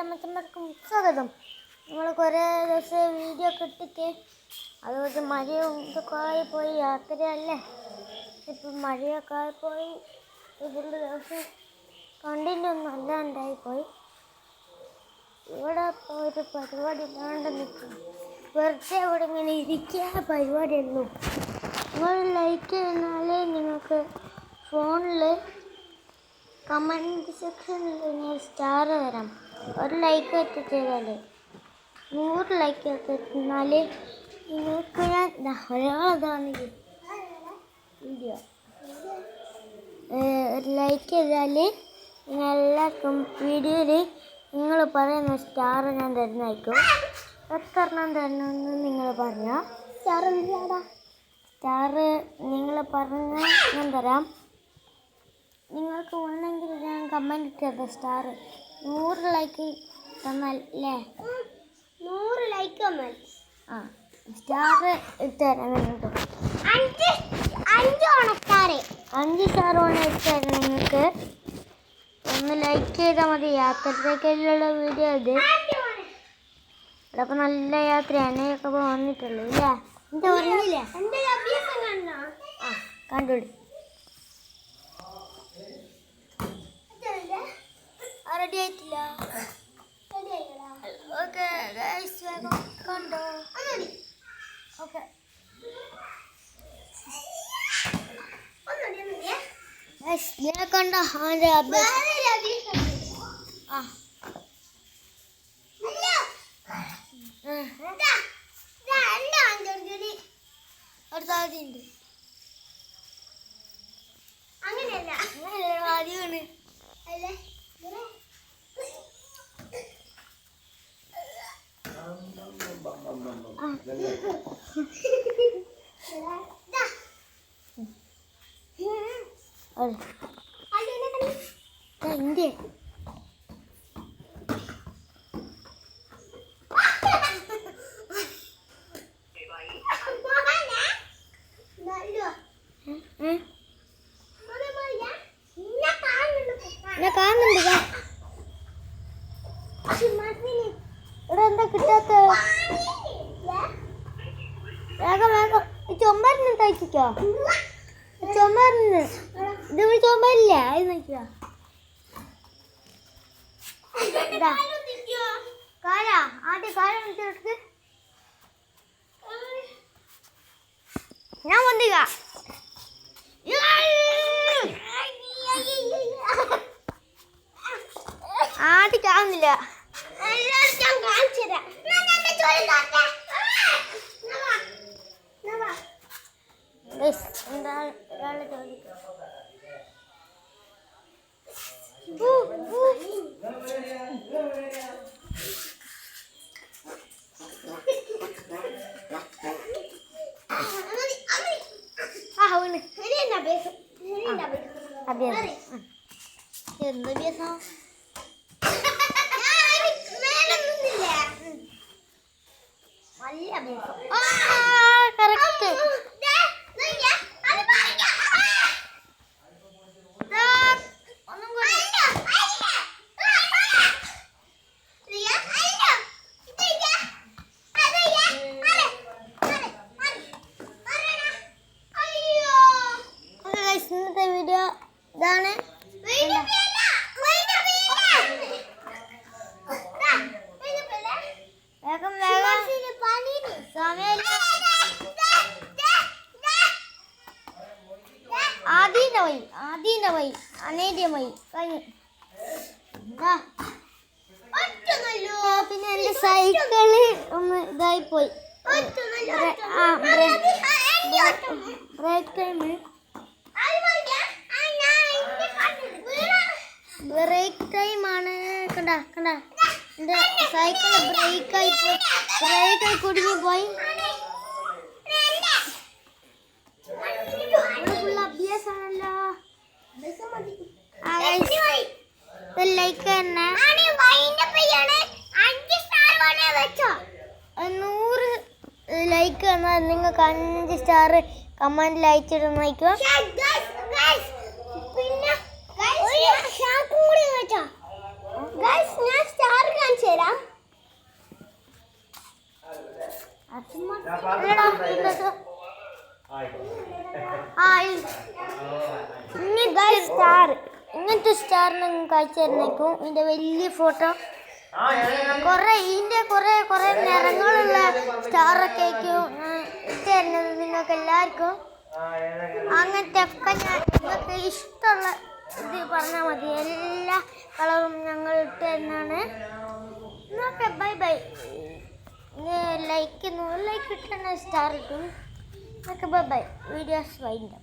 അമ്മച്ചമ്മക്കും സ്വാഗതം. നമ്മൾ കുറേ ദിവസം വീഡിയോ കിട്ടിയിട്ട് അതുകൊണ്ട് മഴയും ഇതൊക്കെ ആയിപ്പോയി, യാത്രയല്ലേ. ഇപ്പം മഴയൊക്കെ ആയിപ്പോയി, ഇതിൻ്റെ ദിവസം കണ്ടിൻ്റെ ഒന്നും അല്ലാണ്ടായിപ്പോയി. ഇവിടെ ഒരു പരിപാടി ഇല്ലാണ്ട് നിൽക്കും, വെറുതെ ഇവിടെ ഇങ്ങനെ ഇരിക്കുക പരിപാടിയുള്ളൂ. നിങ്ങൾ ലൈക്ക് ചെയ്യുന്നാലേ നിങ്ങൾക്ക് ഫോണിൽ കമൻറ്റ് സെക്ഷനിൽ നിങ്ങൾ സ്റ്റാർ തരാം. ഒരു ലൈക്ക് ഒക്കെ ചെയ്താൽ 100 ലൈക്ക് ഒക്കെ എത്തുന്നാൽ നിങ്ങൾക്ക് ഞാൻ ഒരാളതാണ് വീഡിയോ ഒരു ലൈക്ക് ചെയ്താൽ എല്ലാവർക്കും വീഡിയോയിൽ നിങ്ങൾ പറയുന്ന സ്റ്റാർ ഞാൻ തരുന്നതായിരിക്കും. എത്ര എണ്ണം തരണമെന്ന് നിങ്ങൾ പറഞ്ഞാൽ സ്റ്റാർ നിങ്ങൾ പറഞ്ഞാൽ ഞാൻ തരാം. നിങ്ങൾക്ക് വേണമെങ്കിൽ ഞാൻ കമൻറ്റ് ഇട്ടത് സ്റ്റാർ 100 ലൈക്ക് തന്നാൽ അല്ലേ, 100 ലൈക്ക് തന്നാൽ സ്റ്റാർ ഇട്ട് തരാം. നിങ്ങൾക്ക് 5 സ്റ്റാർ വേണം ഇട്ട് തരാം. നിങ്ങൾക്ക് ഒന്ന് ലൈക്ക് ചെയ്താൽ മതി. യാത്രയ്ക്കുള്ള വീഡിയോ ഇത്. അപ്പോൾ നല്ല യാത്രയാണ് ഒക്കെ വന്നിട്ടുള്ളൂ ഇല്ലേ. എന്താ പറഞ്ഞില്ലേ, കണ്ടുപിടി. റെഡി ആയിട്ടില്ല. ഓക്കെ ഗൈസ്, വേഗം കണ്ടോ. ഓക്കെ ഞാൻ കണ്ടോ അവൻ്റെ അടുത്താദ്യമുണ്ട്. അങ്ങനെയല്ല, ആദ്യമാണ് അല്ലേ. ഇന്ത്യ കാണുന്നുണ്ട്. ഇവിടെ എന്താ കിട്ടാത്ത? വേഗം വേഗം ചുമരിന് തയ്ക്കോ, ചുമരിന് ഇത് ചുമരില്ല അത് നോക്കുക. കാല ആദ്യം കാല എടുത്ത് ഞാൻ വന്നിക. ആദ്യം കാണുന്നില്ല. എന്താ ഒരാളെ ചോദിക്കും. എന്തഭ്യാസം നല്ല അഭ്യാസം. കറക്റ്റ്. ഇന്നത്തെ വീഡിയോ ഇതാണ്. വേഗം വേഗം സമയം ആദ്യൻ്റെ വഴി അനേദ്യം വഴി കഴിഞ്ഞു. പിന്നെ എൻ്റെ സൈക്കിള് ഒന്ന് ഇതായിപ്പോയി. ബ്രേക്ക് ടൈം ബ്രേക്ക് ടൈമാണ്. കണ്ട കണ്ട എൻ്റെ സൈക്കിൾ ബ്രേക്കായി പോയി, ബ്രേക്കായി കുടുങ്ങിപ്പോയി. ഫുൾ അഭ്യാസമാണല്ലോ. ലൈക്ക് തന്നെ 100 ലൈക്ക് തന്നാൽ നിങ്ങൾക്ക് 5 സ്റ്റാർ കമൻറ്റിൽ അയച്ചിടുന്നതായിരിക്കും. പിന്നെ ഞാൻ സ്റ്റാർ കാണിച്ചു ഇങ്ങനത്തെ സ്റ്റാർ നിങ്ങൾക്ക് അയച്ചു തരുന്നേക്കും. ഇതിൻ്റെ വലിയ ഫോട്ടോ കുറേ നിറങ്ങളുള്ള സ്റ്റാറൊക്കെ ആയിരിക്കും ഇട്ട് തരുന്നത് നിങ്ങൾക്ക് എല്ലാവർക്കും. അങ്ങനത്തെ ഒക്കെ നിങ്ങൾക്ക് ഇഷ്ടമുള്ള ഇത് പറഞ്ഞാൽ മതി. എല്ലാ കളറും ഞങ്ങൾ ഇട്ട് തരുന്നതാണ്. Okay, bye bye. 100 ലൈക്ക് ഇട്ടാണ് സ്റ്റാർ ഇട്ടും. Okay, bye bye. Videos wind.